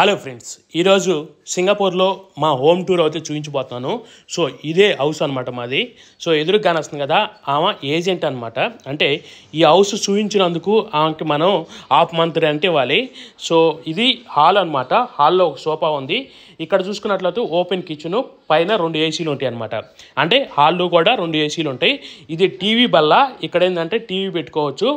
Hello friends, ఈరోజు సింగపూర్లో మా హోమ్ టూర్ అయితే చూపించబోతున్నాను. సో ఇదే హౌస్ అనమాట మాది. సో ఎదురుగా కానొస్తుంది కదా, ఆమె ఏజెంట్ అనమాట. అంటే ఈ హౌస్ చూపించినందుకు ఆమెకి మనం హాఫ్ మంత్ రెంట్ ఇవ్వాలి. సో ఇది హాల్ అనమాట. హాల్లో ఒక సోఫా ఉంది. ఇక్కడ చూసుకున్నట్లయితే ఓపెన్ కిచెను, పైన 2 ఏసీలు ఉంటాయి అనమాట. అంటే హాల్లో కూడా 2 ఏసీలు ఉంటాయి. ఇది టీవీ బల్ల. ఇక్కడ ఏంటంటే టీవీ పెట్టుకోవచ్చు.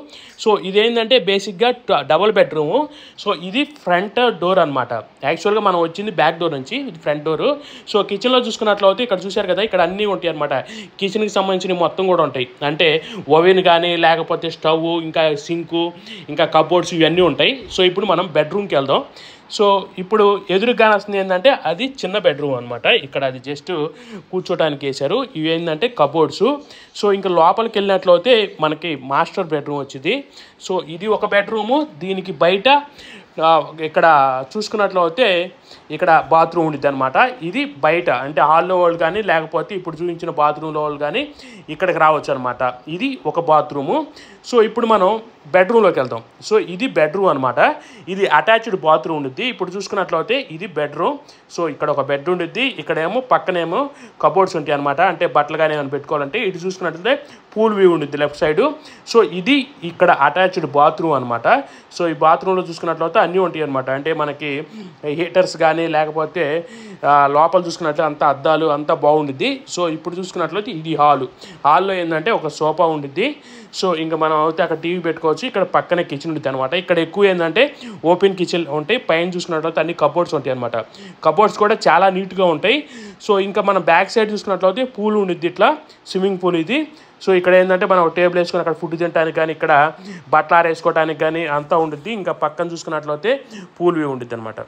సో ఇదేంటంటే బేసిక్గా డబుల్ బెడ్రూము. సో ఇది ఫ్రంట్ డోర్ అనమాట. యాక్చువల్గా మనం వచ్చింది బ్యాక్ డోర్ నుంచి, ఇది ఫ్రంట్ డోరు. సో కిచెన్లో చూసుకున్నట్లయితే ఇక్కడ చూశారు కదా, ఇక్కడ అన్నీ ఉంటాయి అనమాట. కిచెన్కి సంబంధించిన మొత్తం కూడా ఉంటాయి. అంటే ఓవెన్ కానీ, లేకపోతే స్టవ్, ఇంకా సింకు, ఇంకా కబోర్డ్స్, ఇవన్నీ ఉంటాయి. సో ఇప్పుడు మనం బెడ్రూమ్కి వెళ్దాం. సో ఇప్పుడు ఎదురుగా వస్తుంది ఏంటంటే అది చిన్న బెడ్రూమ్ అనమాట. ఇక్కడ అది జస్ట్ కూర్చోడానికి వేశారు. ఇవి ఏంటంటే కబోర్డ్స్. సో ఇంకా లోపలికి వెళ్ళినట్లయితే మనకి మాస్టర్ బెడ్రూమ్ వచ్చింది. సో ఇది ఒక బెడ్రూము. దీనికి బయట ఇక్కడ చూసుకున్నట్లయితే ఇక్కడ బాత్రూమ్ ఉండిద్ది అనమాట. ఇది బయట అంటే హాల్లో వాళ్ళు కానీ, లేకపోతే ఇప్పుడు చూపించిన బాత్రూంలో వాళ్ళు కానీ ఇక్కడికి రావచ్చు అనమాట. ఇది ఒక బాత్రూము. సో ఇప్పుడు మనం బెడ్రూమ్లోకి వెళ్దాం. సో ఇది బెడ్రూమ్ అనమాట. ఇది అటాచ్డ్ బాత్రూమ్ ఉండిద్ది. ఇప్పుడు చూసుకున్నట్లయితే ఇది బెడ్రూమ్. సో ఇక్కడ ఒక బెడ్ ఉండిద్ది. ఇక్కడేమో పక్కనేమో కబోర్డ్స్ ఉంటాయి అనమాట. అంటే బట్టలు కానీ ఏమైనా పెట్టుకోవాలంటే. ఇటు చూసుకున్నట్లయితే పూల్ వ్యూ ఉండిద్ది లెఫ్ట్ సైడు. సో ఇది ఇక్కడ అటాచ్డ్ బాత్రూమ్ అనమాట. సో ఈ బాత్రూంలో చూసుకున్నట్లయితే అన్నీ ఉంటాయి అనమాట. అంటే మనకి హీటర్స్ కానీ, లేకపోతే లోపల చూసుకున్నట్లయితే అంతా అద్దాలు అంతా బాగుండిద్ది. సో ఇప్పుడు చూసుకున్నట్లయితే ఇది హాల్లో ఏంటంటే ఒక సోఫా ఉండిద్ది. సో ఇంకా మనం అయితే అక్కడ టీవీ పెట్టుకోవచ్చు. ఇక్కడ పక్కనే కిచెన్ ఉంటుంది అనమాట. ఇక్కడ ఎక్కువ ఏంటంటే ఓపెన్ కిచెన్ ఉంటాయి. పైన చూసుకున్నట్లయితే అన్ని కబోర్డ్స్ ఉంటాయి అనమాట. కబోర్డ్స్ కూడా చాలా నీట్గా ఉంటాయి. సో ఇంకా మనం బ్యాక్ సైడ్ చూసుకున్నట్లయితే పూల్ ఉండిద్ది, ఇట్లా స్విమ్మింగ్ పూల్ ఇది. సో ఇక్కడ ఏంటంటే మనం టేబుల్ వేసుకొని అక్కడ ఫుడ్ తినడానికి కానీ, ఇక్కడ బట్టలు ఆరేసుకోవడానికి కానీ అంతా ఉండిద్ది. ఇంకా పక్కన చూసుకున్నట్లయితే పూల్ వ్యూ ఉండిద్ది అనమాట.